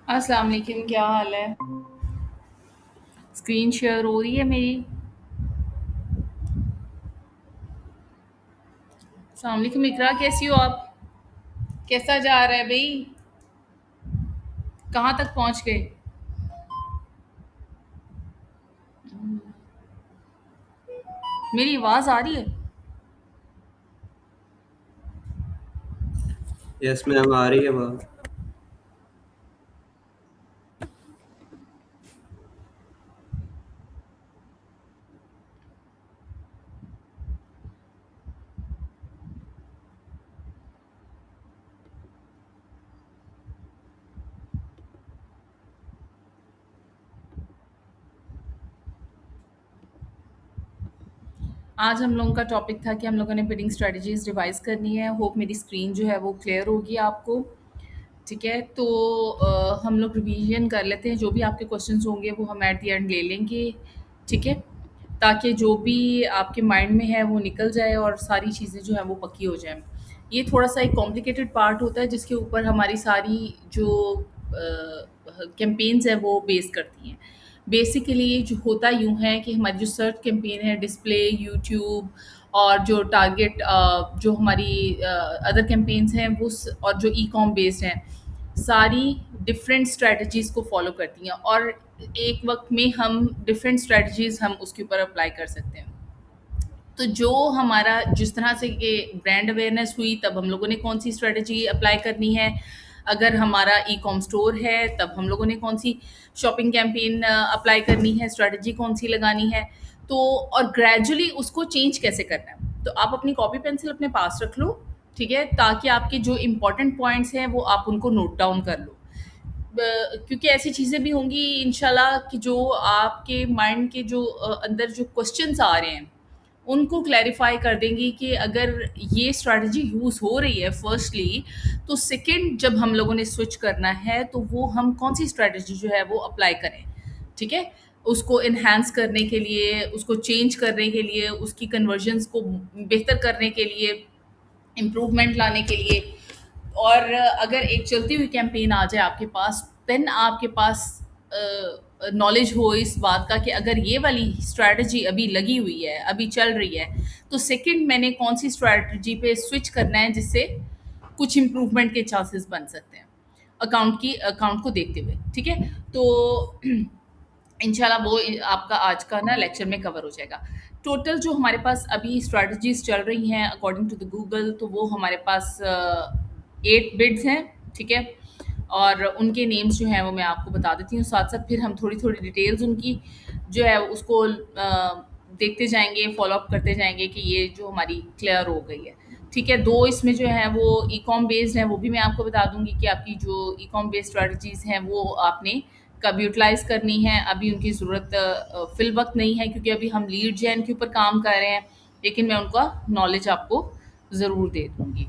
अस्सलाम वालेकुम, क्या हाल है? स्क्रीन शेयर हो रही है मेरी? अस्सलाम वालेकुम इकरा, कैसी हो आप? कैसा जा रहा है भाई? कहाँ तक पहुँच गए? मेरी आवाज़ आ रही है? यस मैम, आ रही है बात। आज हम लोगों का टॉपिक था कि हम लोगों ने बिडिंग स्ट्रेटजीज रिवाइज करनी है। होप मेरी स्क्रीन जो है वो क्लियर होगी आपको। ठीक है, तो हम लोग रिवीजन कर लेते हैं। जो भी आपके क्वेश्चंस होंगे वो हम एट द एंड ले लेंगे। ठीक है, ताकि जो भी आपके माइंड में है वो निकल जाए और सारी चीज़ें जो हैं वो पक्की हो जाएँ। ये थोड़ा-सा एक कॉम्प्लिकेटेड पार्ट होता है जिसके ऊपर हमारी सारी जो कैंपेन्स हैं वो बेस करती हैं। बेसिकली जो होता यूँ है कि हमारी जो सर्च कैंपेन है, डिस्प्ले, यूट्यूब और जो टारगेट जो हमारी अदर कैंपेन्स हैं वो और जो ई-कॉम बेस्ड हैं, सारी डिफरेंट स्ट्रैटेजीज़ को फॉलो करती हैं और एक वक़्त में हम डिफरेंट स्ट्रैटेजीज़ हम उसके ऊपर अप्लाई कर सकते हैं। तो जो हमारा जिस तरह से ये ब्रांड अवेयरनेस हुई तब हम लोगों ने कौन सी स्ट्रेटजी अप्लाई करनी है, अगर हमारा ई कॉम स्टोर है तब हम लोगों ने कौन सी शॉपिंग कैंपेन अप्लाई करनी है, स्ट्रेटजी कौन सी लगानी है। तो और ग्रेजुअली उसको चेंज कैसे करना है, तो आप अपनी कॉपी पेंसिल अपने पास रख लो। ठीक है, ताकि आपके जो इम्पोर्टेंट पॉइंट्स हैं वो आप उनको नोट डाउन कर लो। क्योंकि ऐसी चीज़ें भी होंगी इंशाल्लाह कि जो आपके माइंड के जो अंदर जो क्वेश्चंस आ रहे हैं उनको क्लैरिफाई कर देंगी कि अगर ये स्ट्रैटेजी यूज़ हो रही है फर्स्टली, तो सेकंड जब हम लोगों ने स्विच करना है तो वो हम कौन सी स्ट्रैटेजी जो है वो अप्लाई करें। ठीक है, उसको इन्हांस करने के लिए, उसको चेंज करने के लिए, उसकी कन्वर्जन्स को बेहतर करने के लिए, इम्प्रूवमेंट लाने के लिए। और अगर एक चलती हुई कैंपेन आ जाए आपके पास, देन आपके पास नॉलेज हो इस बात का कि अगर ये वाली स्ट्रैटेजी अभी लगी हुई है, अभी चल रही है, तो सेकंड मैंने कौन सी स्ट्रैटेजी पे स्विच करना है जिससे कुछ इम्प्रूवमेंट के चांसेस बन सकते हैं अकाउंट को देखते हुए। ठीक है, तो इंशाल्लाह वो आपका आज का ना लेक्चर में कवर हो जाएगा। टोटल जो हमारे पास अभी स्ट्रैटेजीज़ चल रही हैं अकॉर्डिंग टू द गूगल, तो वो हमारे पास 8 बिड्स हैं। ठीक है, और उनके नेम्स जो हैं वो मैं आपको बता देती हूँ। साथ-साथ फिर हम थोड़ी-थोड़ी डिटेल्स उनकी जो है उसको देखते जाएँगे, फ़ॉलो अप करते जाएँगे कि ये जो हमारी क्लियर हो गई है। ठीक है, 2 इसमें जो है वो ई-कॉम बेस्ड हैं, वो भी मैं आपको बता दूँगी कि आपकी जो ई-कॉम बेस्ड स्ट्रैटेजीज़ हैं वो आपने कब यूटिलाइज़ करनी है। अभी उनकी ज़रूरत फ़िल वक़्त नहीं है क्योंकि अभी हम लीड जेन के ऊपर काम कर रहे हैं, लेकिन मैं उनका नॉलेज आपको ज़रूर दे दूँगी।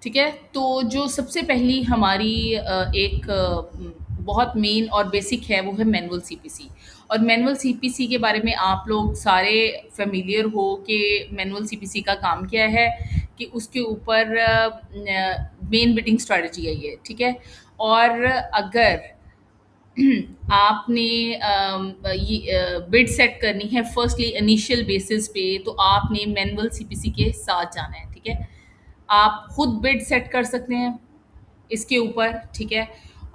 ठीक है, तो जो सबसे पहली हमारी बहुत मेन और बेसिक है वो है मैनुअल सीपीसी। और मैनुअल सीपीसी के बारे में आप लोग सारे फ़ैमिलियर हो कि मैनुअल सीपीसी का काम क्या है, कि उसके ऊपर मेन बिडिंग स्ट्रैटेजी है ये। ठीक है, और अगर आपने ये बिड सेट करनी है फर्स्टली इनिशियल बेसिस पे, तो आपने मैनुअल सीपीसी के साथ जाना है। ठीक है, आप खुद बिड सेट कर सकते हैं इसके ऊपर। ठीक है,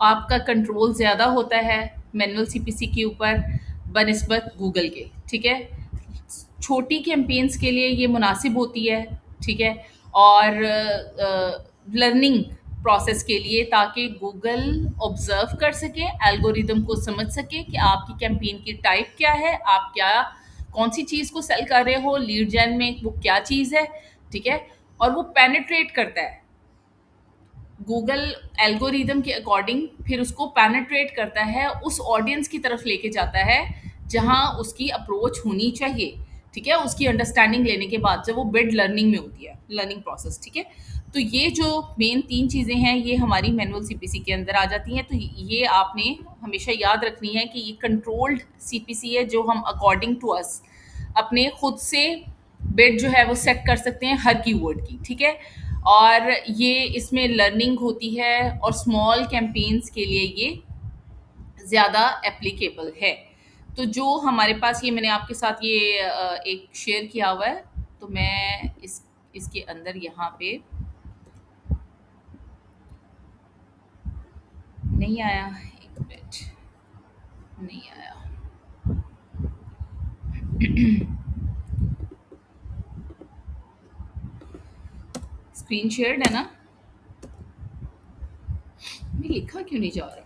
आपका कंट्रोल ज़्यादा होता है मैनुअल सीपीसी के ऊपर बनिस्बत गूगल के। ठीक है, छोटी कैंपेन्स के लिए ये मुनासिब होती है। ठीक है, और लर्निंग प्रोसेस के लिए, ताकि गूगल ऑब्जर्व कर सके, एल्गोरिदम को समझ सके कि आपकी कैंपेन की टाइप क्या है, आप क्या कौन सी चीज़ को सेल कर रहे हो, लीड जेन में वो क्या चीज़ है। ठीक है, और वो पेनिट्रेट करता है गूगल एल्गोरिदम के अकॉर्डिंग, फिर उसको पेनिट्रेट करता है, उस ऑडियंस की तरफ लेके जाता है जहाँ उसकी अप्रोच होनी चाहिए। ठीक है, उसकी अंडरस्टैंडिंग लेने के बाद जब वो बिड लर्निंग में होती है, लर्निंग प्रोसेस। ठीक है, तो ये जो मेन 3 चीज़ें हैं ये हमारी मैनुअल सीपीसी के अंदर आ जाती हैं। तो ये आपने हमेशा याद रखनी है कि ये कंट्रोल्ड सीपीसी है जो हम अकॉर्डिंग टू अस अपने खुद से बिड जो है वो सेट कर सकते हैं हर कीवर्ड की। ठीक है, और ये इसमें लर्निंग होती है और स्मॉल कैंपेन्स के लिए ये ज़्यादा एप्लीकेबल है। तो जो हमारे पास ये मैंने आपके साथ ये एक शेयर किया हुआ है, तो मैं इसके अंदर यहाँ पे नहीं आया, 1 मिनट, नहीं आया। स्क्रीन शेयर्ड है ना? ये लिखा क्यों नहीं जा रहा?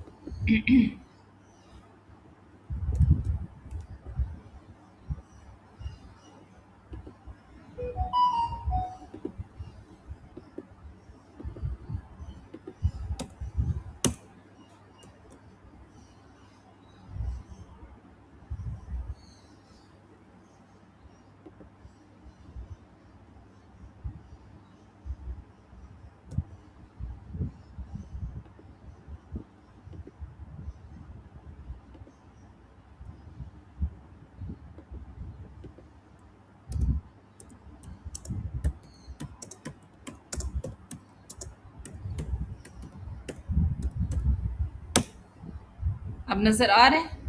अब नज़र आ रहा है?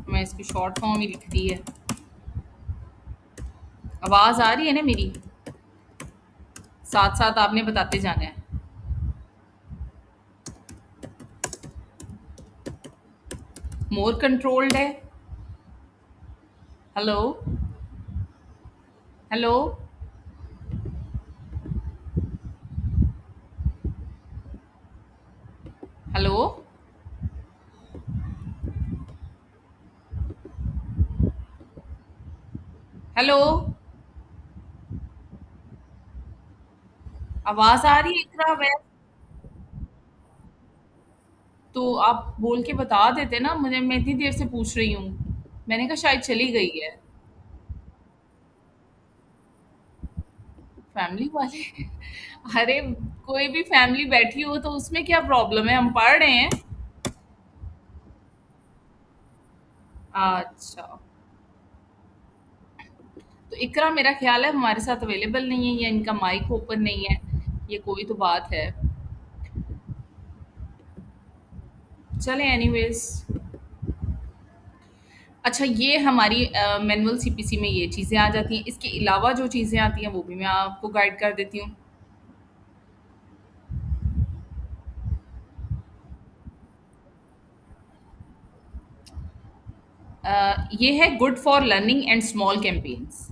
मैं इसकी शॉर्ट फॉर्म ही लिख दी है। आवाज़ आ रही है ना मेरी? साथ-साथ आपने बताते जाना है। मोर कंट्रोल्ड है? हेलो? हेलो? हेलो? हेलो? आवाज़ आ रही है इकरा वैसे? तो आप बोल के बता देते ना मुझे, मैं इतनी देर से पूछ रही हूँ। मैंने कहा शायद चली गई है। फैमिली वाले? अरे, कोई भी फैमिली बैठी हो तो उसमें क्या प्रॉब्लम है? हम पढ़ रहे हैं। अच्छा, तो इकरा मेरा ख्याल है हमारे साथ अवेलेबल नहीं है या इनका माइक ओपन नहीं है। ये कोई तो बात है। चलें एनीवेज़। अच्छा, ये हमारी मैनुअल सीपीसी में ये चीज़ें आ जाती हैं। इसके अलावा जो चीज़ें आती हैं वो भी मैं आपको गाइड कर देती हूँ। ये है good for learning and small campaigns.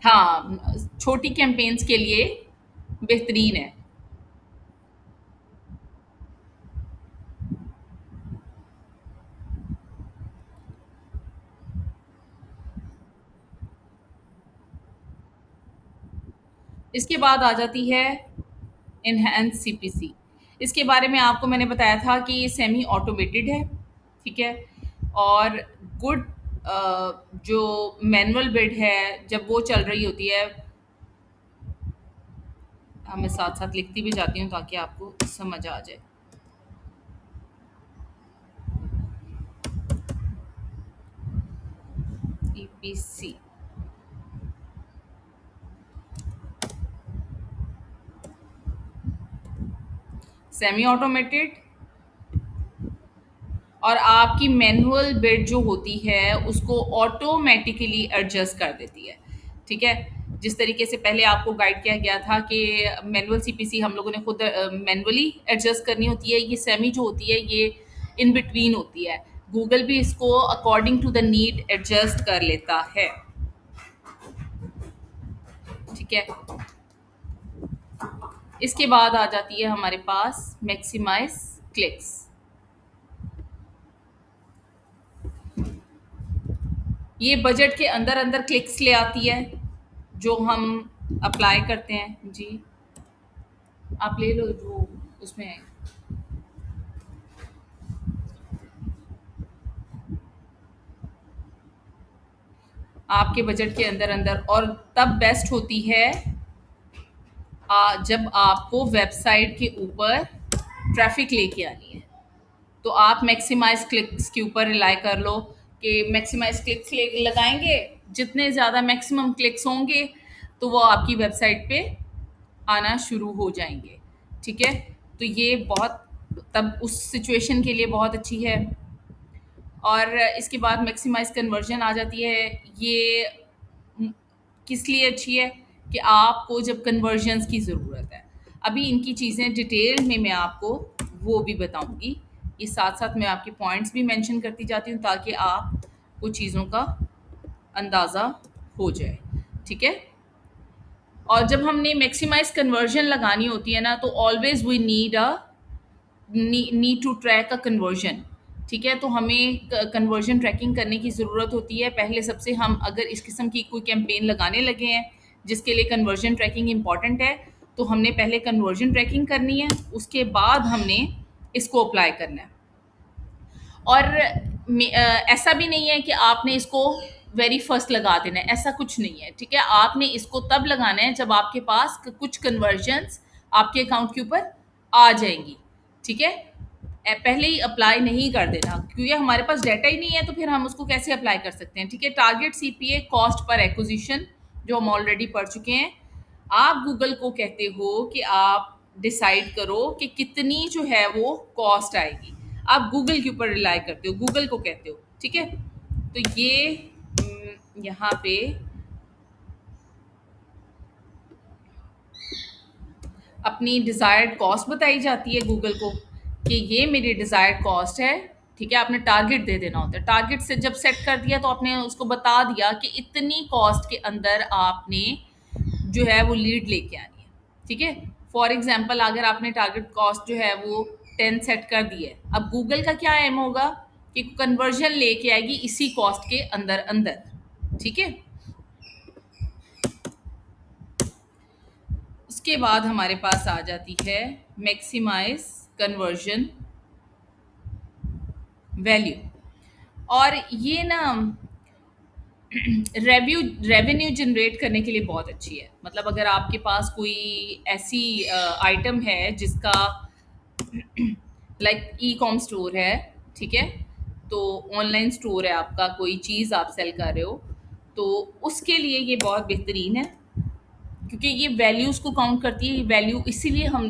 हाँ, छोटी कैंपेन्स के लिए बेहतरीन है। इसके बाद आ जाती है एनहांस सीपीसी। इसके बारे में आपको मैंने बताया था कि ये सेमी ऑटोमेटेड है, ठीक है? और गुड जो मैनुअल बिड है जब वो चल रही होती है, मैं साथ-साथ लिखती भी जाती हूँ ताकि आपको समझ आ जाए। ईपीसी सेमी ऑटोमेटेड, और आपकी मैनुअल बिड जो होती है उसको ऑटोमेटिकली एडजस्ट कर देती है, ठीक है? जिस तरीके से पहले आपको गाइड किया गया था कि मैनुअल सीपीसी हम लोगों ने खुद मैनुअली एडजस्ट करनी होती है, ये सेमी जो होती है ये इन बिटवीन होती है। गूगल भी इसको according to the need adjust कर लेता है, ठीक है? इसके बाद आ जाती है हमारे पास मैक्सिमाइज क्लिक्स। ये बजट के अंदर अंदर क्लिक्स ले आती है जो हम अप्लाई करते हैं। जी, आप ले लो जो उसमें आपके बजट के अंदर अंदर, और तब बेस्ट होती है जब आपको वेबसाइट के ऊपर ट्रैफिक लेके आनी है। तो आप मैक्सिमाइज़ क्लिक्स के ऊपर रिलाय कर लो कि मैक्सिमाइज़ क्लिक्स ले लगाएँगे, जितने ज़्यादा मैक्सिमम क्लिक्स होंगे, तो वो आपकी वेबसाइट पे आना शुरू हो जाएँगे, ठीक है? तो ये बहुत तब उस सिचुएशन के लिए बहुत अच्छी है। और इसके बाद मैक्सिमाइज़ कन्वर्जन आ जाती है। ये उम, किस लिए अच्छी है कि आपको जब कन्वर्जन्स की ज़रूरत है। अभी इनकी चीज़ें डिटेल में मैं आपको वो भी बताऊँगी। ये साथ-साथ मैं आपके पॉइंट्स भी मेंशन करती जाती हूँ ताकि आपको चीज़ों का अंदाज़ा हो जाए, ठीक है? और जब हमने मैक्सिमाइज़ कन्वर्जन लगानी होती है ना, तो always we need to track a conversion, ठीक है? तो हमें कन्वर्जन ट्रैकिंग करने की ज़रूरत होती है। पहले सबसे हम अगर इस किस्म की कोई कैंपेन लगाने लगे हैं जिसके लिए कन्वर्जन ट्रैकिंग इंपॉर्टेंट है, तो हमने पहले कन्वर्जन ट्रैकिंग करनी है, उसके बाद हमने इसको अप्लाई करना है। और ऐसा भी नहीं है कि आपने इसको वेरी फर्स्ट लगा देना है, ऐसा कुछ नहीं है, ठीक है? आपने इसको तब लगाना है जब आपके पास कुछ कन्वर्जन्स आपके अकाउंट के ऊपर आ जाएंगी, ठीक है? पहले ही अप्लाई नहीं कर देना क्योंकि हमारे पास डाटा ही नहीं है, तो फिर हम उसको कैसे अप्लाई कर सकते हैं, ठीक है? Target CPA, cost per acquisition, जो हम ऑलरेडी पढ़ चुके हैं। आप गूगल को कहते हो कि आप डिसाइड करो कि कितनी जो है वो कॉस्ट आएगी। आप गूगल के ऊपर रिलाई करते हो, गूगल को कहते हो, ठीक है? तो ये यहाँ पे अपनी डिज़ायर्ड कॉस्ट बताई जाती है गूगल को कि ये मेरी डिज़ायर्ड कॉस्ट है, ठीक है? आपने टारगेट दे देना होता है। टारगेट से जब सेट कर दिया तो आपने उसको बता दिया कि इतनी कॉस्ट के अंदर आपने जो है वो लीड लेके आनी है, ठीक है? फॉर एग्ज़ाम्पल अगर आपने टारगेट कॉस्ट जो है वो 10 सेट कर दी है, अब गूगल का क्या एम होगा कि कन्वर्जन लेके आएगी इसी कॉस्ट के अंदर-अंदर, ठीक है? उसके बाद हमारे पास आ जाती है मैक्सिमाइज़ कन्वर्जन वैल्यू। और ये ना रेवेन्यू जनरेट करने के लिए बहुत अच्छी है। मतलब अगर आपके पास कोई ऐसी आइटम है जिसका लाइक ई कॉम स्टोर है, ठीक है? तो ऑनलाइन स्टोर है आपका, कोई चीज़ आप सेल कर रहे हो, तो उसके लिए ये बहुत बेहतरीन है क्योंकि ये वैल्यूज़ को काउंट करती है। ये वैल्यू इसीलिए हम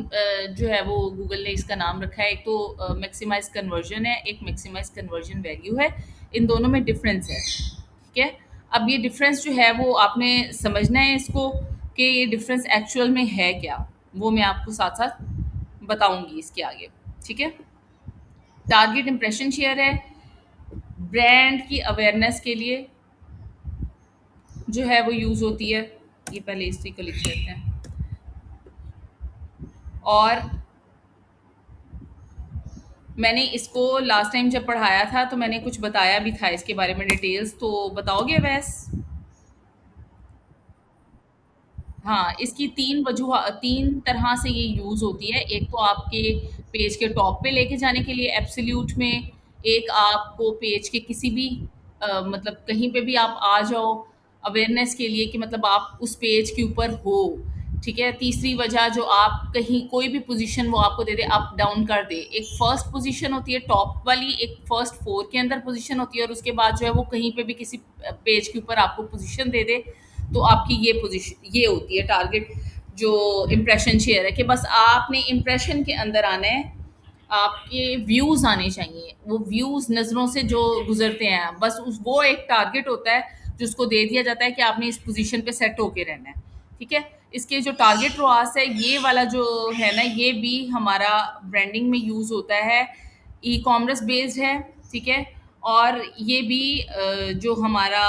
जो है वो गूगल ने इसका नाम रखा है। एक तो मैक्सिमाइज़ कन्वर्जन है, एक मैक्सिमाइज़ कन्वर्जन वैल्यू है। इन दोनों में डिफ़रेंस है, ठीक है? अब ये डिफ़रेंस जो है वो आपने समझना है इसको कि ये डिफ़रेंस एक्चुअल में है क्या? वो मैं आपको साथ-साथ बताऊँगी इसके आगे, ठीक है? टारगेट इम्प्रेशन शेयर है, ब्रांड की अवेयरनेस के लिए जो है वो यूज़ होती है। ये पहले इसी को लिख लेते हैं। और मैंने इसको लास्ट टाइम जब पढ़ाया था तो मैंने कुछ बताया भी था इसके बारे में डिटेल्स, तो बताओगे वैस? हाँ, इसकी 3 तरह से ये यूज़ होती है। एक तो आपके पेज के टॉप पे लेके जाने के लिए एब्सोल्यूट में, एक आपको पेज के किसी भी मतलब कहीं पे भी आप आ जाओ अवेयरनेस के लिए कि मतलब आप उस पेज के ऊपर हो, ठीक है? तीसरी वजह जो आप कहीं कोई भी पोज़ीशन वो आपको दे दे, अप डाउन कर दे। एक फर्स्ट पोज़ीशन होती है टॉप वाली, एक फर्स्ट 4 के अंदर पोज़ीशन होती है और उसके बाद जो है वो कहीं पे भी किसी पेज के ऊपर आपको पोज़ीशन दे दे, तो आपकी ये पोजीशन ये होती है टारगेट जो इम्प्रेशन शेयर है कि बस आपने इम्प्रेशन के अंदर आना है, आपके व्यूज़ आने चाहिए, वो व्यूज़ नज़रों से जो गुजरते हैं बस उस वो एक टारगेट होता है जो उसको दे दिया जाता है कि आपने इस पोजीशन पे सेट होके रहना है, ठीक है? इसके जो टारगेट रोआस है ये वाला जो है ना, ये भी हमारा ब्रांडिंग में यूज़ होता है, ई कॉमर्स बेस्ड है, ठीक है? और ये भी जो हमारा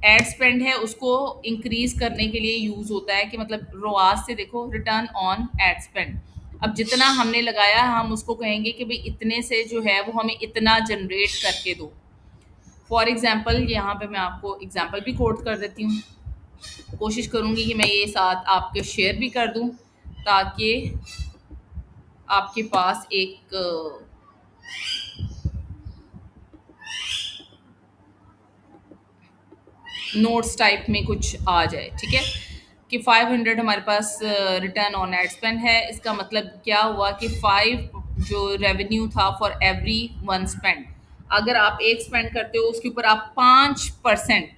एड स्पेंड है उसको इंक्रीज़ करने के लिए यूज़ होता है कि मतलब रोआस से देखो रिटर्न ऑन एड स्पेंड। अब जितना हमने लगाया हम उसको कहेंगे कि भई इतने से जो है वो हमें इतना जनरेट करके दो। फॉर एग्ज़ाम्पल यहाँ पे मैं आपको एग्ज़ाम्पल भी कोट कर देती हूँ। कोशिश करूँगी कि मैं ये साथ आपके शेयर भी कर दूँ ताकि आपके पास एक नोट्स टाइप में कुछ आ जाए, ठीक है? कि 500 हमारे पास रिटर्न ऑन एड स्पेंड है। इसका मतलब क्या हुआ कि 5 जो रेवेन्यू था फॉर एवरी वन स्पेंड, अगर आप एक स्पेंड करते हो उसके ऊपर आप 5%,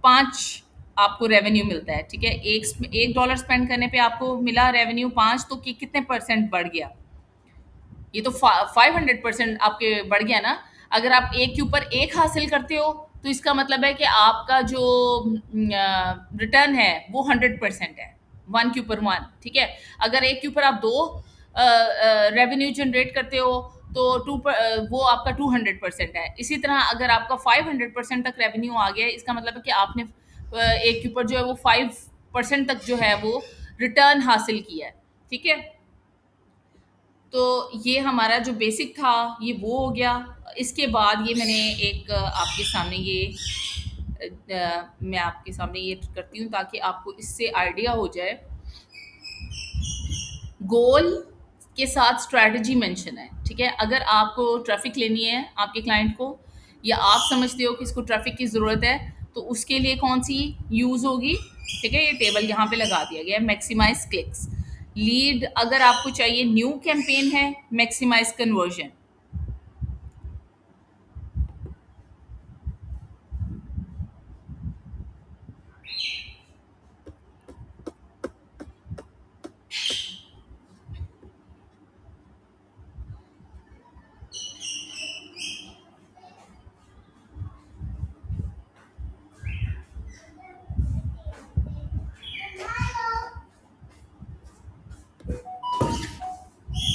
5 आपको रेवेन्यू मिलता है। ठीक है, एक डॉलर स्पेंड करने पे आपको मिला रेवेन्यू 5, तो कितने परसेंट बढ़ गया? ये तो 500% आपके बढ़ गया ना। अगर आप एक के ऊपर एक हासिल करते हो तो इसका मतलब है कि आपका जो रिटर्न है वो 100% है, वन के ऊपर वन। ठीक है, अगर एक के ऊपर आप दो रेवेन्यू जनरेट करते हो तो वो आपका 200% है। इसी तरह अगर आपका 500% तक रेवेन्यू आ गया है, इसका मतलब है कि आपने एक के ऊपर जो है वो 5% तक जो है वो रिटर्न हासिल किया है। ठीक है, तो ये हमारा जो बेसिक था ये वो हो गया। इसके बाद ये मैंने एक आपके सामने ये मैं आपके सामने ये करती हूँ ताकि आपको इससे आइडिया हो जाए। गोल के साथ स्ट्रैटेजी मेंशन है। ठीक है, अगर आपको ट्रैफिक लेनी है आपके क्लाइंट को, या आप समझते हो कि इसको ट्रैफिक की ज़रूरत है, तो उसके लिए कौन सी यूज़ होगी? ठीक है, ये टेबल यहाँ पे लगा दिया गया है, मैक्सिमाइज क्लिक्स। लीड अगर आपको चाहिए, न्यू कैंपेन है, मैक्सिमाइज कन्वर्जन।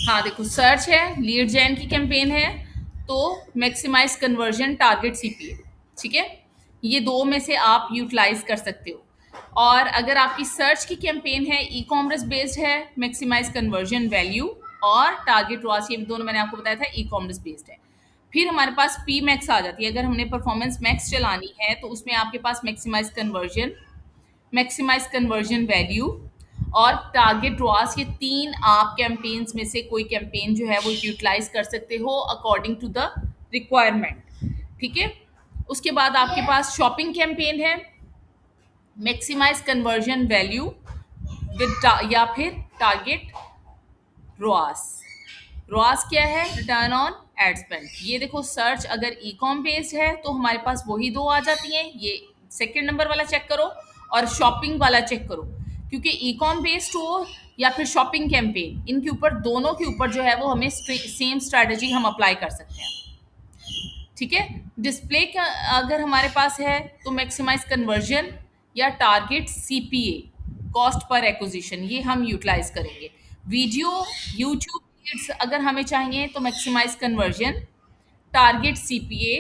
हाँ देखो, सर्च है, लीड जेन की कैंपेन है, तो मैक्सिमाइज कन्वर्जन, टारगेट सीपीए। ठीक है, ये दो में से आप यूटिलाइज कर सकते हो। और अगर आपकी सर्च की कैंपेन है, ई कॉमर्स बेस्ड है, मैक्सिमाइज कन्वर्जन वैल्यू, और टारगेट रॉस, ये दोनों मैंने आपको बताया था ई कॉमर्स बेस्ड है। फिर हमारे पास पी मैक्स आ जाती है। अगर हमने परफॉर्मेंस मैक्स चलानी है तो उसमें आपके पास मैक्सिमाइज कन्वर्जन वैल्यू और टारगेट रॉस, ये तीन आप कैंपेन्स में से कोई कैंपेन जो है वो यूटिलाइज कर सकते हो अकॉर्डिंग टू द रिक्वायरमेंट। ठीक है, उसके बाद आपके पास शॉपिंग कैंपेन है, मैक्सिमाइज कन्वर्जन वैल्यू विद या फिर टारगेट रॉस। रॉस क्या है? Return on ad spend. ये देखो, सर्च अगर ई कॉम बेस्ड है तो हमारे पास वही दो आ जाती हैं, ये सेकंड नंबर वाला चेक करो और शॉपिंग वाला चेक करो, क्योंकि ई कॉम बेस्ड हो या फिर शॉपिंग कैंपेन, इनके ऊपर दोनों के ऊपर जो है वो हमें सेम स्ट्रैटेजी हम अप्लाई कर सकते हैं। ठीक है, डिस्प्ले का अगर हमारे पास है तो मैक्सिमाइज कन्वर्जन या target CPA, cost per acquisition, ये हम यूटिलाइज करेंगे। वीडियो यूट्यूब रील्स अगर हमें चाहिए तो मैक्सिमाइज कन्वर्जन, टारगेट सीपीए।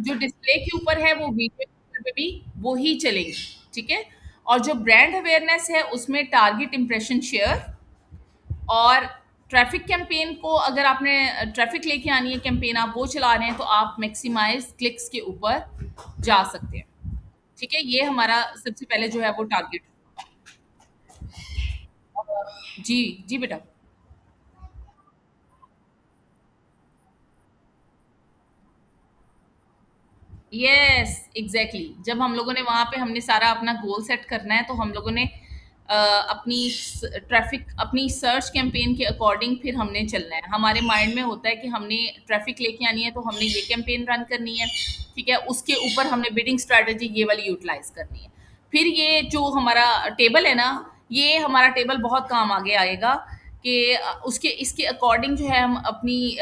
जो डिस्प्ले के ऊपर है वो वीडियो के ऊपर पे भी वो ही चलेंगे। ठीक है, और जो ब्रांड अवेयरनेस है उसमें टारगेट इंप्रेशन शेयर। और ट्रैफिक कैंपेन को अगर आपने ट्रैफिक लेके आनी है कैंपेन, आप वो चला रहे हैं, तो आप मैक्सिमाइज क्लिक्स के ऊपर जा सकते हैं। ठीक है, ये हमारा सबसे पहले जो है वो टारगेट। जी जी बेटा। यस एग्जैक्टली, जब हम लोगों ने वहाँ पे हमने सारा अपना गोल सेट करना है, तो हम लोगों ने अपनी ट्रैफिक, अपनी सर्च कैंपेन के अकॉर्डिंग फिर हमने चलना है। हमारे माइंड में होता है कि हमने ट्रैफिक लेके आनी है तो हमने ये कैंपेन रन करनी है। ठीक है, उसके ऊपर हमने बिडिंग स्ट्रैटेजी ये वाली यूटिलाइज करनी है। फिर ये जो हमारा टेबल है ना, ये हमारा टेबल बहुत काम आगे आएगा कि उसके इसके अकॉर्डिंग जो है हम अपनी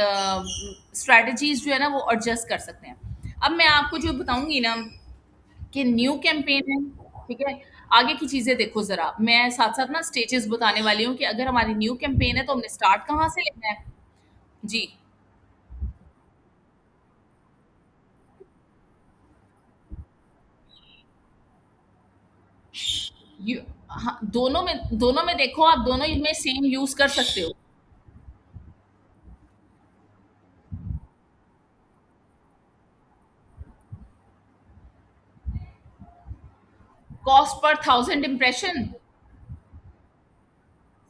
स्ट्रैटेजीज जो है ना वो एडजस्ट कर सकते हैं। अब मैं आपको जो बताऊंगी ना कि न्यू कैंपेन है, ठीक है, आगे की चीजें देखो जरा, मैं साथ साथ ना स्टेजेस बताने वाली हूँ कि अगर हमारी न्यू कैंपेन है तो हमने स्टार्ट कहाँ से लेना है। जी, यू, हाँ, दोनों में देखो, आप दोनों में सेम यूज कर सकते हो। Cost per thousand impression,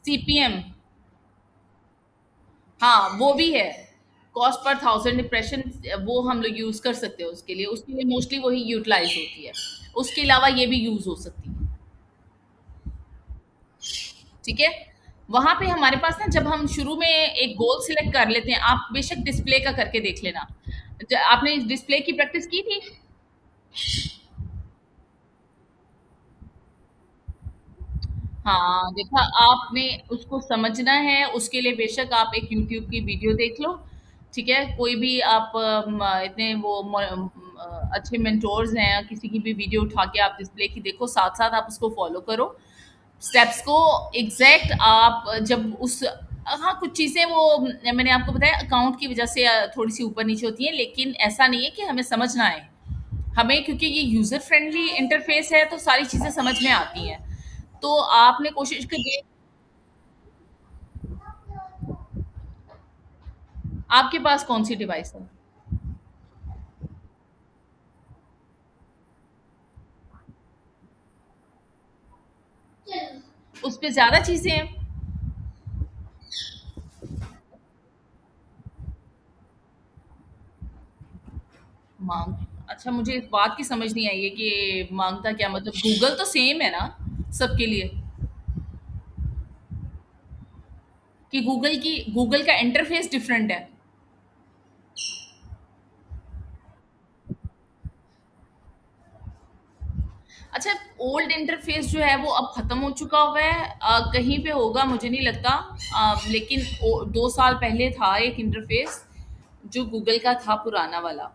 CPM, हाँ वो भी है। कॉस्ट पर थाउजेंड इम्प्रेशन वो हम लोग यूज कर सकते हैं, उसके लिए मोस्टली वही यूटिलाइज होती है। उसके अलावा ये भी यूज हो सकती है। ठीक है, वहाँ पे हमारे पास ना जब हम शुरू में एक गोल सिलेक्ट कर लेते हैं, आप बेशक डिस्प्ले का करके देख लेना। आपने डिस्प्ले की प्रैक्टिस की थी? हाँ, देखा आपने उसको समझना है, उसके लिए बेशक आप एक यूट्यूब की वीडियो देख लो, ठीक है? कोई भी आप इतने वो अच्छे मेंटोर्स हैं, किसी की भी वीडियो उठा के आप डिस्प्ले की देखो, साथ-साथ आप उसको फ़ॉलो करो। स्टेप्स को एग्ज़ैक्ट आप जब उस हाँ, कुछ चीज़ें वो मैंने आपको बताया अकाउंट की वज़ह से थोड़ी-सी ऊपर-नीचे होती हैं, लेकिन ऐसा नहीं है कि हमें समझ ना आए। हमें क्योंकि ये यूज़र फ्रेंडली इंटरफ़ेस है, तो सारी चीज़ें समझ में आती हैं। तो आपने कोशिश करिए। आपके पास कौन-सी डिवाइस है? उसपे ज़्यादा चीज़ें हैं? माँग अच्छा, मुझे इस बात की समझ नहीं आई है कि माँगता क्या मतलब गूगल तो सेम है ना सबके लिए? कि गूगल का इंटरफ़ेस डिफरेंट है? अच्छा, ओल्ड इंटरफ़ेस जो है वो अब ख़त्म हो चुका हुआ है, कहीं पे होगा मुझे नहीं लगता, लेकिन 2 साल पहले था एक इंटरफ़ेस जो गूगल का था पुराना वाला।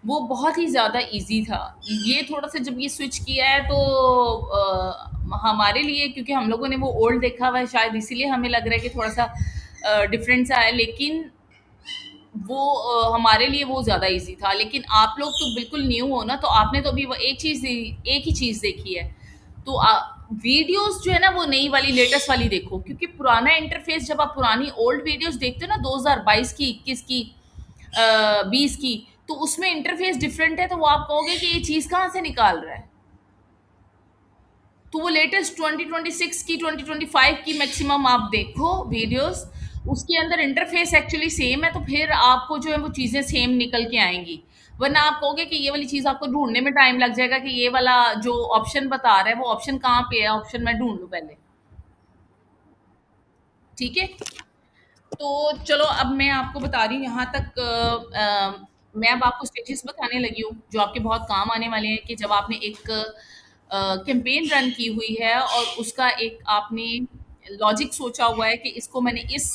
वो बहुत ही ज़्यादा ईज़ी था। ये थोड़ा-सा जब ये स्विच किया है तो हमारे लिए क्योंकि हम लोगों ने वो ओल्ड देखा हुआ है शायद इसीलिए हमें लग रहा है कि थोड़ा-सा डिफ़रेंट सा है, लेकिन वो हमारे लिए वो ज़्यादा ईज़ी था। लेकिन आप लोग तो बिल्कुल न्यू हो ना, तो आपने तो अभी वो एक ही चीज़ देखी है। तो वीडियोज़ जो है ना वो नई वाली लेटेस्ट वाली देखो, क्योंकि पुराना इंटरफ़ेस जब आप पुरानी ओल्ड वीडियोज़ देखते हो ना 2022 की, 21 की, 20 की, तो उसमें इंटरफ़ेस डिफरेंट है, तो वो आप कहोगे कि ये चीज़ कहाँ से निकाल रहा है? तो वो लेटेस्ट 2026 की, 2025 की मैक्सिमम आप देखो वीडियोज़, उसके अंदर इंटरफ़ेस एक्चुअली सेम है, तो फिर आपको जो है वो चीज़ें सेम निकल के आएँगी। वरना आप कहोगे कि ये वाली चीज़ आपको ढूँढने में टाइम लग जाएगा कि ये वाला जो ऑप्शन बता रहा है, वो ऑप्शन कहाँ पे है? ऑप्शन मैं ढूँढ लूँ पहले। ठीक है? तो चलो अब मैं आपको बता रही हूँ यहाँ तक, मैं अब आपको स्टेजेस बताने लगी हूँ जो आपके बहुत काम आने वाले हैं कि जब आपने एक कैंपेन रन की हुई है और उसका एक आपने लॉजिक सोचा हुआ है कि इसको मैंने इस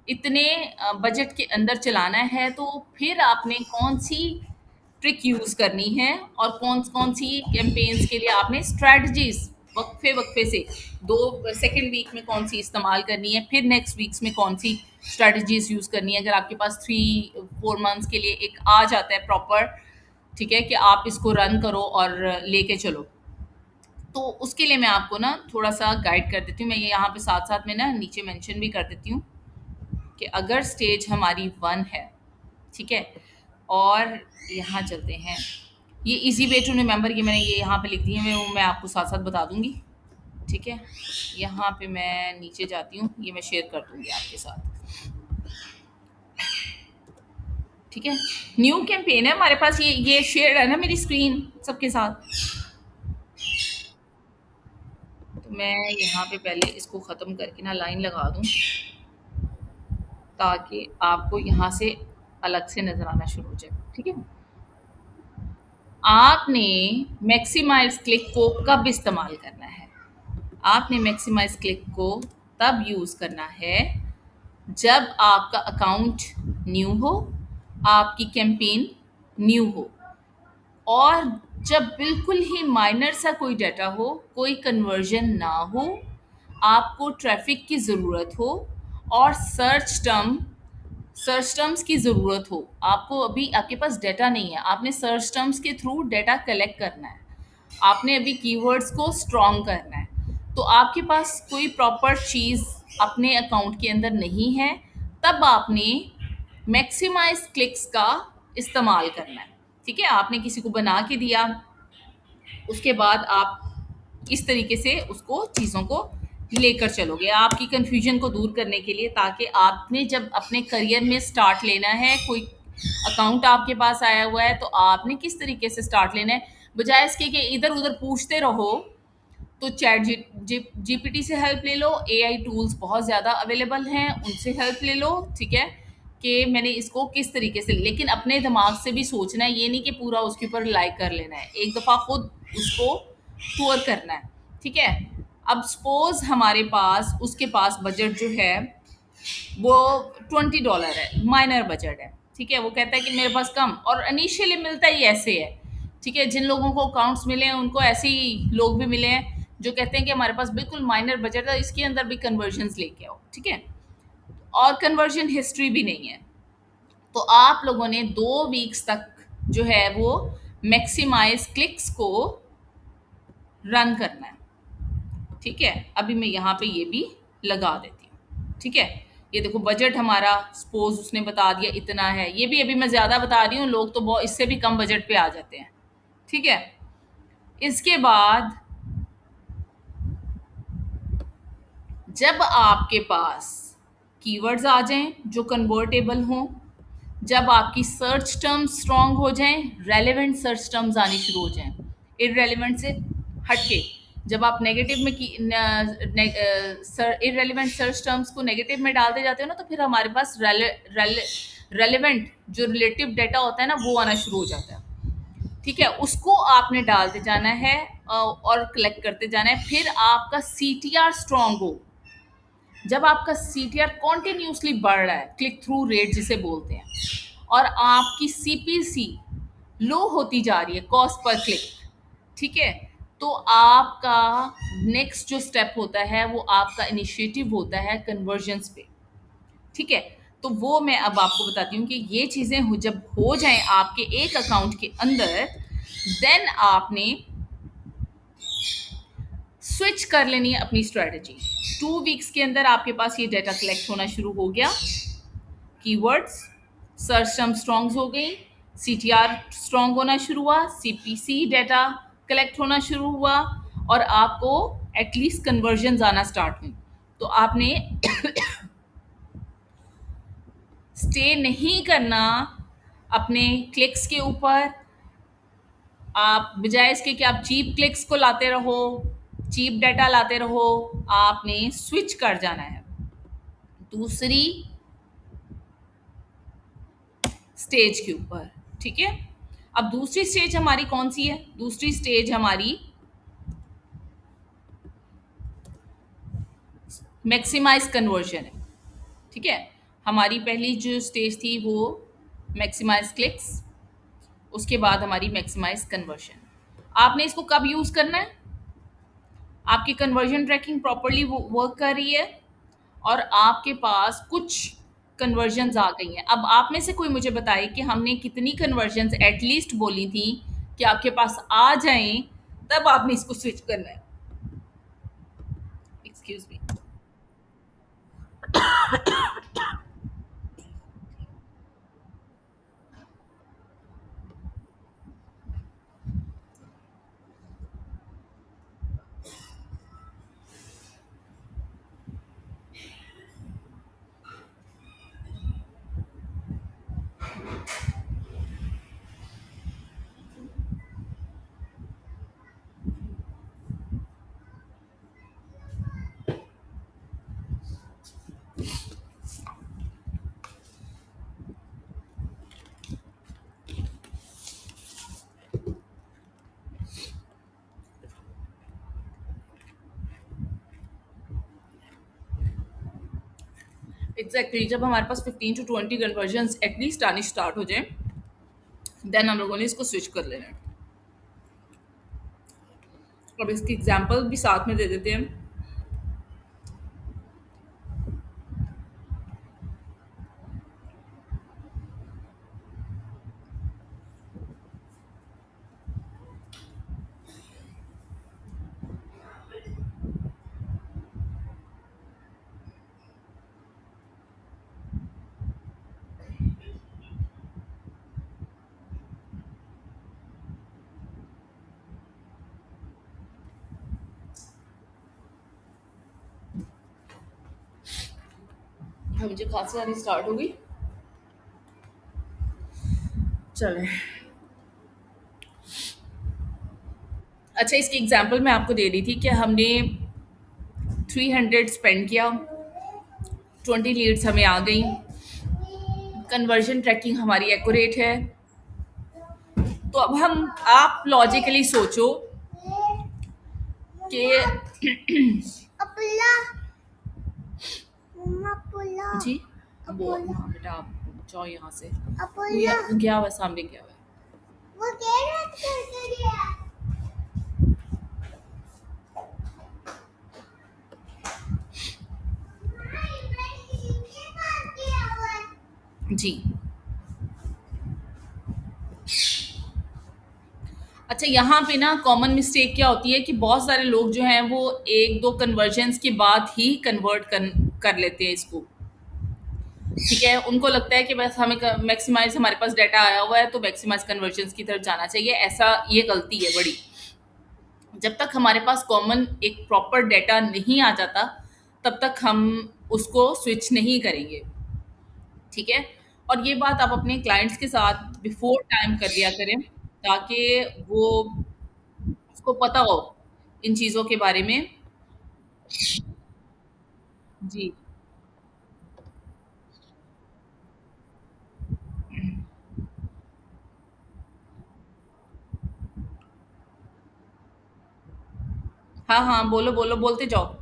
इतने बजट के अंदर चलाना है, तो फिर आपने कौन सी ट्रिक यूज़ करनी है और कौन-कौन सी कैंपेन्स के लिए आपने स्ट्रैटेजीज़ वक्फे-वक्फे से 2 सेकंड वीक में कौन-सी इस्तेमाल करनी है, फिर नेक्स्ट वीक्स में कौन-सी स्ट्रैटेजीज़ यूज़ करनी है। अगर आपके पास 3-4 मंथ्स के लिए एक आ जाता है प्रॉपर, ठीक है, कि आप इसको रन करो और लेके चलो। तो उसके लिए मैं आपको ना थोड़ा-सा गाइड कर देती हूँ। मैं ये यहाँ पे साथ-साथ में ना नीचे मेंशन भी कर देती हूँ कि अगर स्टेज हमारी 1 है, ठीक है? और यहाँ चलते हैं। ये ईज़ी वे टू रिमेंबर, ये मैंने ये यहाँ पे लिख दी है, मैं आपको साथ-साथ बता दूँगी, ठीक है? यहाँ पे मैं नीचे जाती हूँ, ये मैं शेयर कर दूँगी आपके साथ, ठीक है? न्यू कैंपेन है हमारे पास, ये शेयर है ना मेरी स्क्रीन सबके साथ। तो मैं यहाँ पे पहले इसको ख़त्म करके ना लाइन लगा दूँ, ताकि आपको यहाँ से अलग से नज़र आना शुरू हो जाए, ठीक है? आपने मैक्सिमाइज़ क्लिक को कब इस्तेमाल करना है? आपने मैक्सिमाइज़ क्लिक को तब यूज़ करना है जब आपका अकाउंट न्यू हो, आपकी कैंपेन न्यू हो और जब बिल्कुल ही माइनर सा कोई डाटा हो, कोई कन्वर्जन ना हो, आपको ट्रैफ़िक की ज़रूरत हो और सर्च टर्म्स की ज़रूरत हो। आपको अभी आपके पास डेटा नहीं है, आपने सर्च टर्म्स के थ्रू डेटा कलेक्ट करना है। आपने अभी कीवर्ड्स को स्ट्रॉन्ग करना है। तो आपके पास कोई प्रॉपर चीज़ अपने अकाउंट के अंदर नहीं है, तब आपने मैक्सिमाइज़ क्लिक्स का इस्तेमाल करना है। ठीक है? आपने किसी को बना के दिया, उसके बाद आप इस तरीके से उसको चीज़ों को लेकर चलोगे, आपकी कन्फ्यूजन को दूर करने के लिए, ताकि आपने जब अपने करियर में स्टार्ट लेना है, कोई अकाउंट आपके पास आया हुआ है, तो आपने किस तरीके से स्टार्ट लेना है, बजाय इसके कि इधर-उधर पूछते रहो, तो चैट जीपीटी से हेल्प ले लो, एआई टूल्स बहुत ज़्यादा अवेलेबल हैं, उनसे हेल्प ले लो, ठीक है, कि मैंने इसको किस तरीके से, लेकिन अपने दिमाग से भी सोचना है, ये नहीं कि पूरा उसके ऊपर रिलाई कर लेना है, एक दफ़ा खुद उसको टूर करना है, ठीक है। अब सपोज हमारे पास, उसके पास बजट जो है वो $20 है, माइनर बजट है, ठीक है। वो कहता है कि मेरे पास कम, और इनिशियली मिलता ही ऐसे है, ठीक है। जिन लोगों को अकाउंट्स मिले हैं उनको ऐसे ही लोग भी मिले हैं जो कहते हैं कि हमारे पास बिल्कुल माइनर बजट है, इसके अंदर भी कन्वर्जन्स लेके आओ, ठीक है, और कन्वर्जन हिस्ट्री भी नहीं है। तो आप लोगों ने 2 वीक्स तक जो है वो मैक्सिमाइज क्लिक्स को रन करना है, ठीक है। अभी मैं यहाँ पे ये भी लगा देती हूँ, ठीक है। ये देखो बजट हमारा, सपोज उसने बता दिया इतना है, ये भी अभी मैं ज़्यादा बता रही हूँ, लोग तो बहुत इससे भी कम बजट पे आ जाते हैं, ठीक है। इसके बाद जब आपके पास कीवर्ड्स आ जाएं जो कन्वर्टेबल हों, जब आपकी सर्च टर्म्स स्ट्रांग हो जाएं, रेलेवेंट सर्च टर्म्स आनी शुरू हो जाएं, इररेलेवेंट से हटके, जब आप नेगेटिव में इररेलेवेंट सर्च टर्म्स को नेगेटिव में डालते जाते हो ना, तो फिर हमारे पास रेलेवेंट जो रिलेटिव डाटा होता है ना, वो आना शुरू हो जाता है, ठीक है। उसको आपने डालते जाना है और कलेक्ट करते जाना है। फिर आपका सीटीआर स्ट्रांग हो, जब आपका सीटीआर कॉन्टिन्यूसली बढ़ रहा है, क्लिक थ्रू रेट जिसे बोलते हैं, और आपकी सीपीसी लो होती जा रही है, कॉस्ट पर क्लिक, ठीक है, तो आपका नेक्स्ट जो स्टेप होता है वो आपका इनिशिएटिव होता है कन्वर्जन्स पे, ठीक है। तो वो मैं अब आपको बताती हूँ कि ये चीज़ें जब हो जाएं आपके एक अकाउंट के अंदर, देन आपने स्विच कर लेनी है अपनी स्ट्रेटजी। 2 वीक्स के अंदर आपके पास ये डाटा कलेक्ट होना शुरू हो गया, कीवर्ड्स, सर्च टर्म स्ट्रॉन्ग्स हो गई, सीटीआर स्ट्रॉन्ग होना शुरू हुआ, सीपीसी डाटा कलेक्ट होना शुरू हुआ, और आपको एटलीस्ट कन्वर्जन आना स्टार्ट हुई। तो आपने स्टे नहीं करना अपने क्लिक्स के ऊपर। आप बजाय इसके कि आप चीप क्लिक्स को लाते रहो, चीप डाटा लाते रहो, आपने स्विच कर जाना है दूसरी स्टेज के ऊपर, ठीक है। अब दूसरी स्टेज हमारी कौन सी है? दूसरी स्टेज हमारी मैक्सिमाइज कन्वर्जन है, ठीक है। हमारी पहली जो स्टेज थी वो मैक्सिमाइज क्लिक्स, उसके बाद हमारी मैक्सिमाइज कन्वर्जन। आपने इसको कब यूज करना है? आपकी कन्वर्जन ट्रैकिंग प्रॉपरली वर्क कर रही है और आपके पास कुछ कन्वर्जन्स आ गई हैं। अब आप में से कोई मुझे बताए कि हमने कितनी कन्वर्जन्स एटलीस्ट बोली थी कि आपके पास आ जाएं, तब आपने इसको स्विच करना है। Excuse me. एग्जैक्टली, जब हमारे पास 15 to 20 कन्वर्जन्स एटलीस्ट आनी स्टार्ट हो जाए, देन हम लोगों ने इसको स्विच कर लेना है। अब इसकी एग्जाम्पल भी साथ में दे देते हैं। हाँ, मुझे खांसी आनी स्टार्ट हो गई। चले, अच्छा, इसकी एग्जांपल मैं आपको दे रही थी कि हमने 300 स्पेंड किया, 20 लीड्स हमें आ गई, कन्वर्जन ट्रैकिंग हमारी एक्यूरेट है। तो अब हम आप लॉजिकली सोचो कि अपुल्ला मम्मा अपुल्ला जी वो अपुल्ला हाँ बेटा आप जाओ यहाँ से, अपुल्ला वो गया हुआ सामने गया हुआ है। वो कैरट कर रही है। जी। अच्छा, यहाँ पे ना कॉमन मिस्टेक क्या होती है कि बहुत सारे लोग जो हैं वो एक दो कन्वर्जन्स के बाद ही कन्वर्ट कर लेते हैं इसको। ठीक है, उनको लगता है कि बस हमें मैक्सिमाइज, हमारे पास डाटा आया हुआ है तो मैक्सिमाइज कन्वर्जन्स की तरफ जाना चाहिए। ऐसा ये गलती है बड़ी। जब तक हमारे पास कॉमन एक प्रॉपर डाटा नहीं आ जाता तब तक हम उसको स्विच नहीं करेंगे। ठीक है, और ये बात आप अपने क्लाइंट्स के साथ बिफोर टाइम कर लिया करें ताकि वो उसको पता हो इन चीज़ों के बारे में। जी। हाँ हाँ, बोलो बोलो, बोलते जाओ।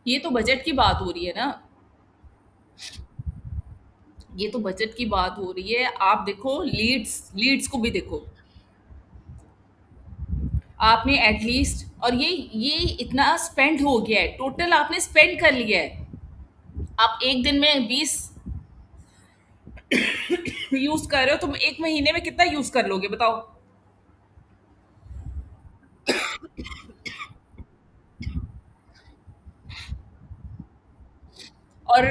ये तो बजट की बात हो रही है ना, ये तो बजट की बात हो रही है। आप देखो लीड्स, लीड्स को भी देखो। आपने एटलीस्ट, और ये इतना स्पेंड हो गया है, टोटल आपने स्पेंड कर लिया है। आप एक दिन में 20 यूज कर रहे हो, तुम एक महीने में कितना यूज कर लोगे बताओ। और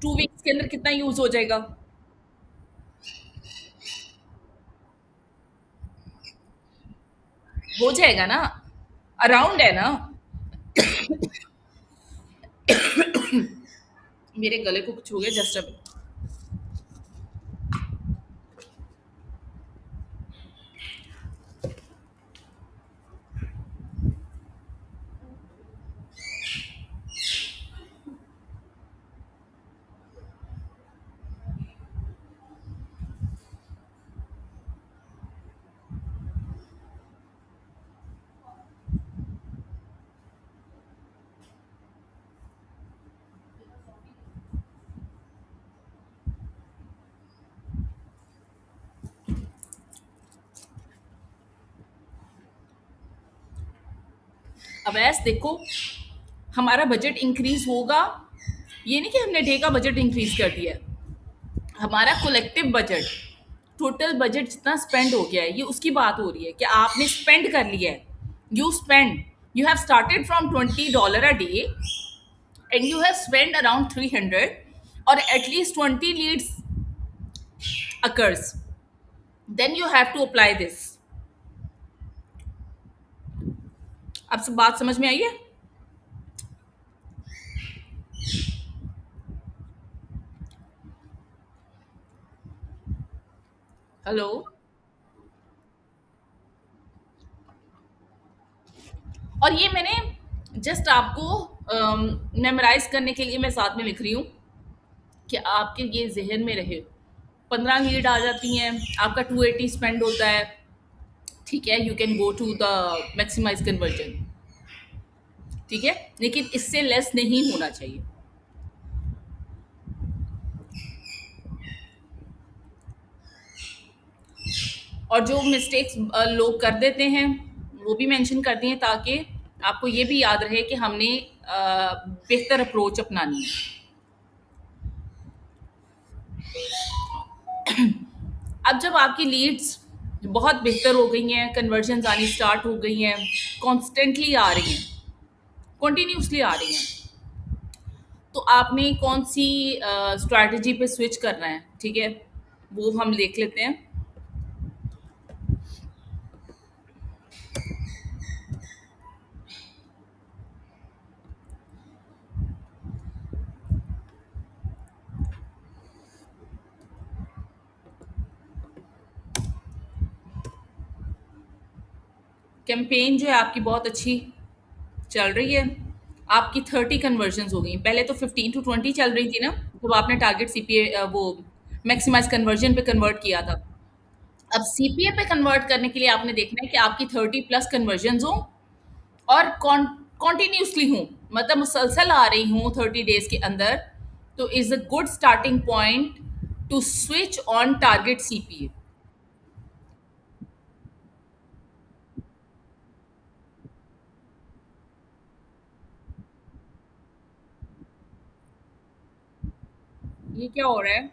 2 वीक्स के अंदर कितना यूज हो जाएगा। हो जाएगा ना, अराउंड है ना। मेरे गले को कुछ हो गया, जस्ट अब। अब ऐस देखो, हमारा बजट इंक्रीज होगा, ये नहीं कि हमने डे का बजट इंक्रीज कर दिया है। हमारा कलेक्टिव बजट, टोटल बजट जितना स्पेंड हो गया है, ये उसकी बात हो रही है कि आपने स्पेंड कर लिया है। You spend, you have started from $20 a day and you have spend around 300, और at least 20 leads occurs, then you have to apply this. अब सब बात समझ में आई है। हेलो। और ये मैंने जस्ट आपको मेमोराइज करने के लिए मैं साथ में लिख रही हूँ कि आपके ये जहन में रहे। 15 लीड आ जाती हैं, आपका 280 स्पेंड होता है। ठीक है, you can go to the maximise conversion. ठीक है, लेकिन इससे लेस नहीं होना चाहिए। और जो मिस्टेक्स लोग कर देते हैं वो भी मेंशन कर दिए ताकि आपको ये भी याद रहे कि हमने बेहतर अप्रोच अपनानी है। अब जब आपकी लीड्स बहुत बेहतर हो गई हैं, कन्वर्जन आनी स्टार्ट हो गई हैं, कॉन्स्टेंटली आ रही हैं, कंटिन्यूसली आ रही हैं, तो आपने कौन सी स्ट्रैटेजी पे स्विच करना है। ठीक है, वो हम देख लेते हैं। कैंपेन जो है आपकी बहुत अच्छी चल रही है। आपकी 30 कन्वर्जन्स हो गई। पहले तो 15 टू 20 चल रही थी ना, जब आपने टारगेट सीपीए वो मैक्सिमाइज़ कन्वर्जन पे कन्वर्ट किया था। अब सीपीए पे कन्वर्ट करने के लिए आपने देखना है कि आपकी 30 प्लस कन्वर्जन्स हों और कॉन्टिन्यूसली हूँ, मतलब मुसलसल आ रही हूँ 30 डेज के अंदर, तो is a good starting point two switch on target CPA. ये क्या हो रहा है?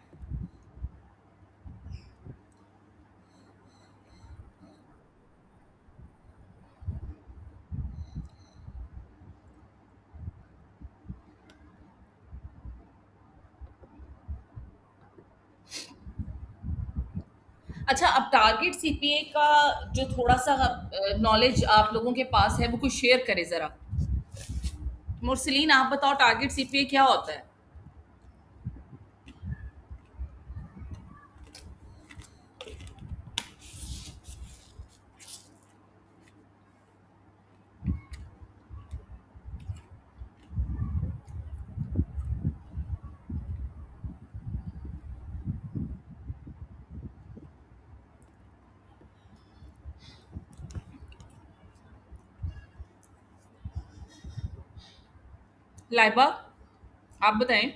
अच्छा, अब टारगेट सीपीए का जो थोड़ा सा नॉलेज आप लोगों के पास है वो कुछ शेयर करें जरा। मुरसलीन, आप बताओ टारगेट सीपीए क्या होता है? लाइबा, आप बताएं।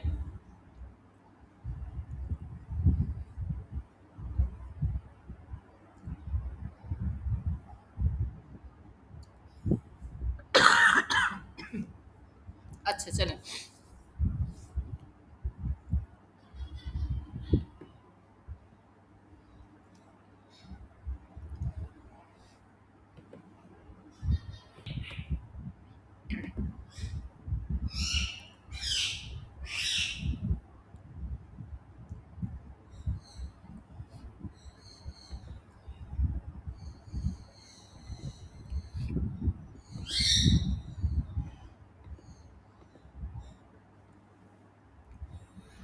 अच्छा चलें।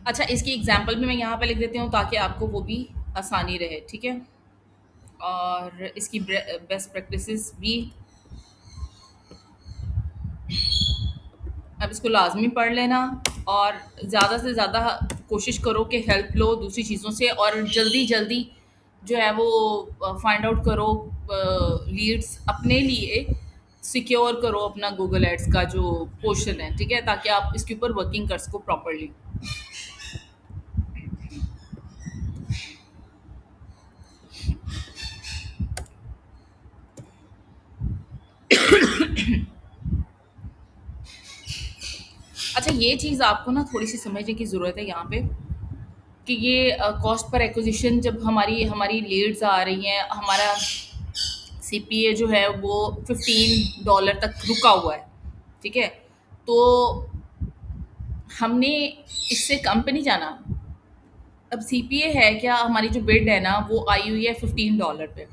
अच्छा, इसकी एग्जांपल भी मैं यहाँ पे लिख देती हूँ ताकि आपको वो भी आसानी रहे, ठीक है? और इसकी बेस्ट प्रैक्टिसेस भी। अब इसको लाजमी पढ़ लेना और ज़्यादा से ज़्यादा कोशिश करो कि हेल्प लो दूसरी चीज़ों से, और जल्दी जल्दी जो है वो फाइंड आउट करो, लीड्स अपने लिए सिक्योर करो अपना गूगल एड्स का जो पोर्शन है, ठीक है, ताकि आप इसके ऊपर वर्किंग कर सको प्रॉपरली। अच्छा, ये चीज़ आपको ना थोड़ी सी समझने की ज़रूरत है यहाँ पे, कि ये कॉस्ट पर एक्विजिशन जब हमारी हमारी लीड्स आ रही हैं, हमारा सीपीए जो है वो $15 तक रुका हुआ है, ठीक है? तो हमने इससे कम पे नहीं जाना। अब सीपीए है क्या, हमारी जो बिड है ना वो आई हुई है $15 पे।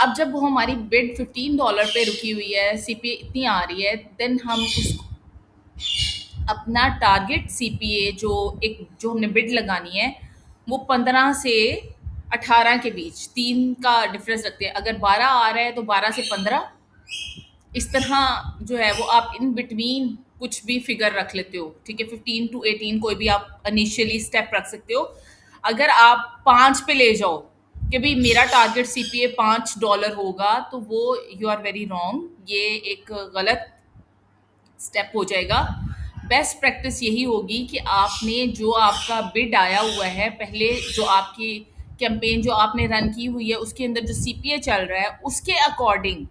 अब जब वो हमारी बिड $15 पे रुकी हुई है, सीपीए इतनी आ रही है, देन हम उस अपना टारगेट सीपीए जो हमने बिड लगानी है, वो 15 से 18 के बीच, 3 का डिफरेंस रखते हैं। अगर 12 आ रहा है तो 12 से 15, इस तरह जो है वो आप इन बिटवीन कुछ भी फिगर रख लेते हो, ठीक है? 15 टू 18 कोई भी आप इनिशियली स्टेप रख सकते हो। अगर आप 5 पे ले जाओ कि भाई मेरा टारगेट सीपीए $5 होगा, तो वो यू आर वेरी रॉन्ग, ये एक गलत स्टेप हो जाएगा। बेस्ट प्रैक्टिस यही होगी कि आपने जो आपका बिड आया हुआ है, पहले जो आपकी कैंपेन जो आपने रन की हुई है उसके अंदर जो सीपीए चल रहा है उसके अकॉर्डिंग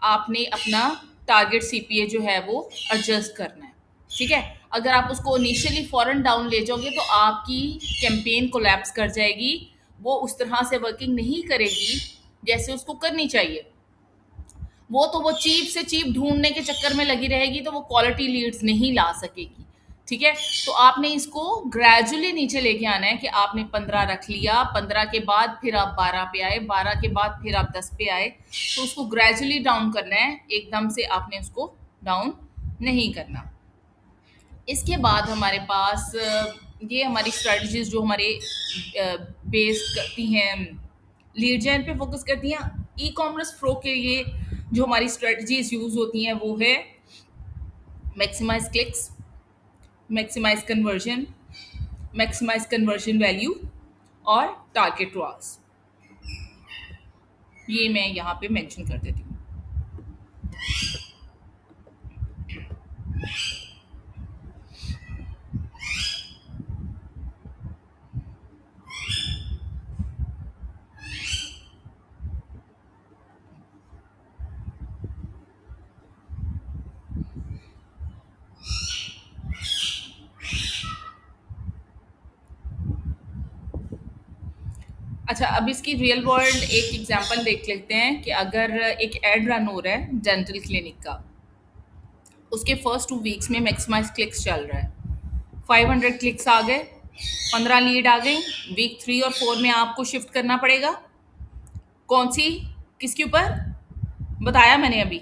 आपने अपना टारगेट सीपीए जो है वो एडजस्ट करना है, ठीक है? अगर आप उसको इनिशियली फ़ौरन डाउन ले जाओगे तो आपकी कैंपेन कोलैप्स कर जाएगी, वो उस तरह से वर्किंग नहीं करेगी जैसे उसको करनी चाहिए। वो चीप से चीप ढूँढने के चक्कर में लगी रहेगी, तो वो क्वालिटी लीड्स नहीं ला सकेगी, ठीक है? तो आपने इसको ग्रेजुअली नीचे लेके आना है कि आपने 15 रख लिया, 15 के बाद फिर आप 12 पे आए, 12 के बाद फिर आप 10 पे आए, तो उसको ग्रेजुअली डाउन करना है, एकदम से आपने उसको डाउन नहीं करना। इसके बाद हमारे पास ये हमारी स्ट्रैटेजीज़ जो हमारे बेस्ड करती हैं लीड जेन पे फोकस करती हैं। ई कॉमर्स फ्लो के लिए जो हमारी स्ट्रेटजीज यूज होती हैं वो है maximise clicks, maximise conversion, maximise conversion value और टारगेट रॉस। ये मैं यहाँ पे मेंशन कर देती हूँ। अच्छा, अब इसकी रियल वर्ल्ड एक एग्जांपल देख लेते हैं कि अगर एक एड रन हो रहा है डेंटल क्लिनिक का, उसके फर्स्ट 2 वीक्स में मैक्सिमाइज क्लिक्स चल रहा है, 500 क्लिक्स आ गए, 15 लीड आ गई। वीक 3 और 4 में आपको शिफ्ट करना पड़ेगा कौन सी, किसके ऊपर, बताया मैंने अभी।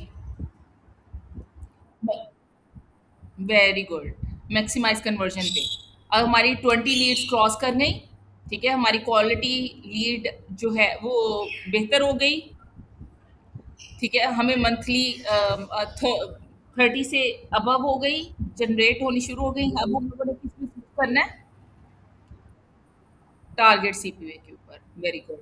वेरी गुड, मैक्सिमाइज कन्वर्जन पे। अब हमारी 20 लीड्स क्रॉस कर गई, ठीक है, हमारी क्वालिटी लीड जो है वो बेहतर हो गई, ठीक है, हमें मंथली 30 से अबव हो गई, जनरेट होनी शुरू हो गई। अब हम लोगों ने किस पे switch करना है, टारगेट सीपीए के ऊपर। Very good.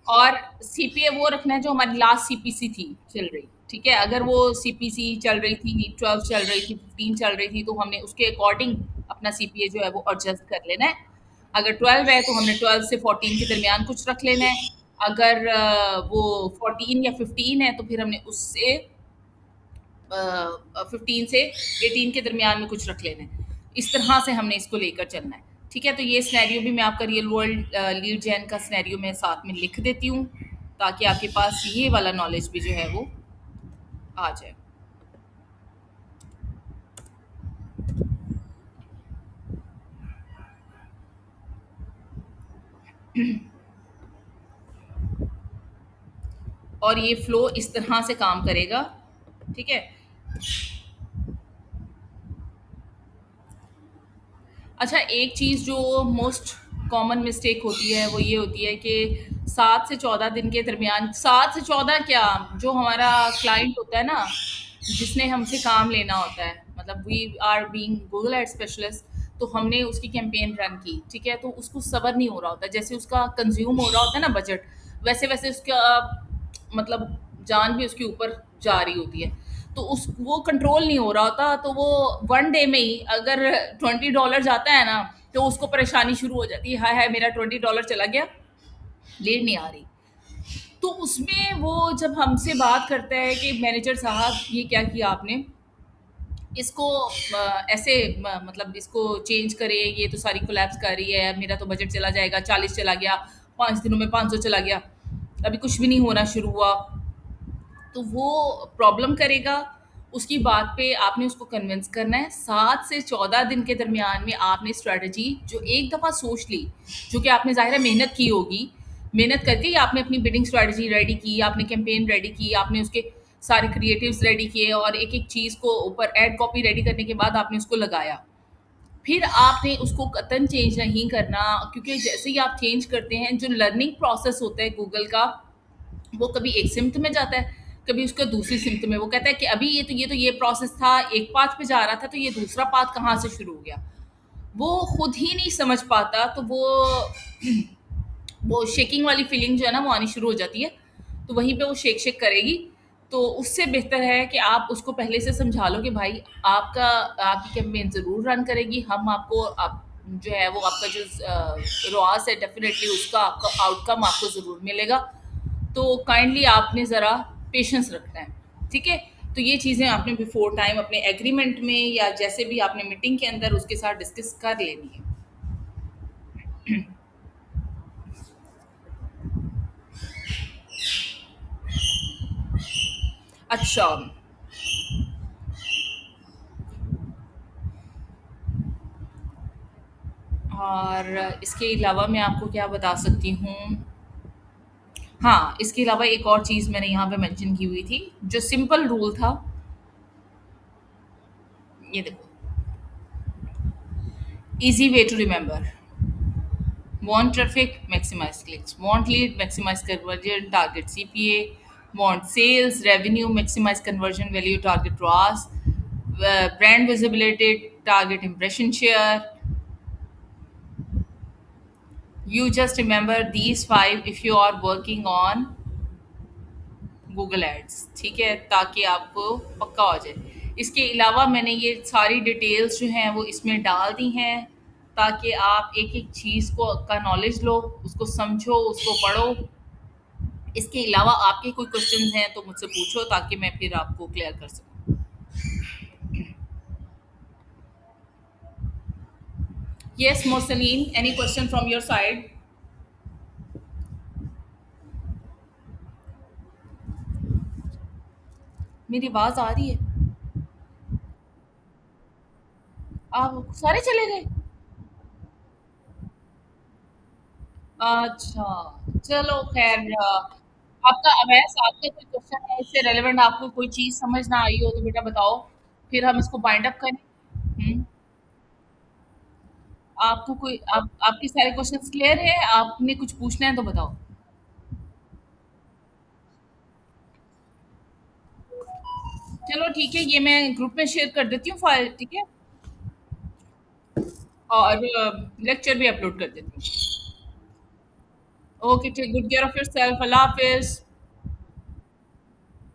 और सीपीए वो रखना है जो हमारी लास्ट सीपीसी थी चल रही, ठीक है। अगर वो सीपीसी चल रही थी 12 चल रही थी 15 चल रही थी तो हमने उसके अकॉर्डिंग अपना सीपीए जो है वो एडजस्ट कर लेना है। अगर 12 है तो हमने 12 से 14 के दरमियान कुछ रख लेना है। अगर वो 14 या 15 है तो फिर हमने उससे 15 से 18 के दरमियान में कुछ रख लेना है। इस तरह से हमने इसको लेकर चलना है, ठीक है। तो ये स्नैरियो भी मैं आपका रियल वर्ल्ड लीड जेन का स्नैरियो मैं साथ में लिख देती हूँ ताकि आपके पास ये वाला नॉलेज भी जो है वो आ जाए। और ये फ्लो इस तरह से काम करेगा, ठीक है। अच्छा, एक चीज़ जो मोस्ट कॉमन मिस्टेक होती है वो ये होती है कि 7 से 14 दिन के दरमियान, 7 से 14 क्या, जो हमारा क्लाइंट होता है ना, जिसने हमसे काम लेना होता है, मतलब we are being Google ad specialist, तो हमने उसकी कैंपेन रन की, ठीक है, तो उसको सब्र नहीं हो रहा होता। जैसे उसका कंज्यूम हो रहा होता है ना बजट, वैसे वैसे उसका मतलब जान भी उसके ऊपर जा रही होती है, तो उस वो कंट्रोल नहीं हो रहा होता। तो वो 1 डे में ही अगर $20 जाता है ना, तो उसको परेशानी शुरू हो जाती है, हाय हाय मेरा $20 चला गया, लीड नहीं आ रही। तो उसमें वो जब हमसे बात करता है कि मैनेजर साहब ये क्या किया आपने, इसको ऐसे मतलब इसको चेंज करें, ये तो सारी कोलैप्स कर रही है, मेरा तो बजट चला जाएगा, 40 चला गया, 5 दिनों में 500 चला गया, अभी कुछ भी नहीं होना शुरू हुआ, तो वो प्रॉब्लम करेगा। उसकी बात पे आपने उसको कन्विंस करना है। 7 से 14 दिन के दरमियान में आपने स्ट्रैटेजी जो एक दफ़ा सोच ली, जो कि आपने ज़ाहिर है मेहनत की होगी, मेहनत करके ही आपने अपनी बिडिंग स्ट्रैटेजी रेडी की, आपने कैंपेन रेडी की, आपने उसके सारे क्रिएटिव्स रेडी किए और एक-एक चीज़ को ऊपर एड कॉपी रेडी करने के बाद आपने उसको लगाया। फिर आपने उसको कतई चेंज नहीं करना, क्योंकि जैसे ही आप चेंज करते हैं, जो लर्निंग प्रोसेस होता है गूगल का, वो कभी एक सिम्त में जाता है, कभी उसका दूसरी सिम्त में। वो कहता है कि अभी ये प्रोसेस था, एक पाथ पे जा रहा था, तो ये दूसरा पाथ कहाँ से शुरू हो गया? वो खुद ही नहीं समझ पाता, तो वो शेकिंग वाली फीलिंग जो है ना वो आनी शुरू हो जाती है, तो वहीं पे वो शेक शेक करेगी। तो उससे बेहतर है कि आप उसको पहले से समझा लो कि भाई आपका आपकी कैंपेन ज़रूर रन करेगी, हम आपको आप जो है वो आपका जो रॉस है डेफिनेटली उसका आपका आउटकम आपको ज़रूर मिलेगा। तो काइंडली आपने ज़रा पेशेंस रखना है, ठीक है। तो ये चीज़ें आपने बिफोर टाइम अपने एग्रीमेंट में या जैसे भी आपने मीटिंग के अंदर उसके साथ डिस्कस कर लेनी है। अच्छा, और इसके अलावा मैं आपको क्या बता सकती हूँ, हाँ, इसके अलावा एक और चीज़ मैंने यहाँ पे मेंशन की हुई थी, जो सिंपल रूल था, ये देखो, easy way to remember, Want traffic, maximize clicks. Want lead, maximize conversion, target CPA. Want sales, revenue, maximize conversion value, target ROAS. Brand visibility, target impression share. You just remember these five if you are working on Google ads, ठीक है, ताकि आपको पक्का हो जाए। इसके अलावा मैंने ये सारी डिटेल्स जो हैं वो इसमें डाल दी हैं, ताकि आप एक एक चीज़ को का नॉलेज लो, उसको समझो, उसको पढ़ो। इसके अलावा आपके कोई क्वेश्चंस हैं तो मुझसे पूछो, ताकि मैं फिर आपको क्लियर कर सकूँ। Yes Mosleen, any question from your side? मेरी आवाज़ आ रही है? आप सारे चले गए? अच्छा, चलो ख़ैर, आपका अवैस, आपका कोई क्वेश्चन है इससे रिलेवेंट, आपको कोई चीज़ समझ ना आई हो तो बेटा बताओ, फिर हम इसको बाइंड अप करें। हुँ, आपको कोई आप आपके सारे क्वेश्चन्स क्लियर हैं? आपने कुछ पूछना है तो बताओ। चलो ठीक है, ये मैं ग्रुप में शेयर कर देती हूँ फ़ाइल, ठीक है? और लेक्चर भी अपलोड कर देती हूँ। Okay, take good care of yourself, अल्लाह हाफ़िज़।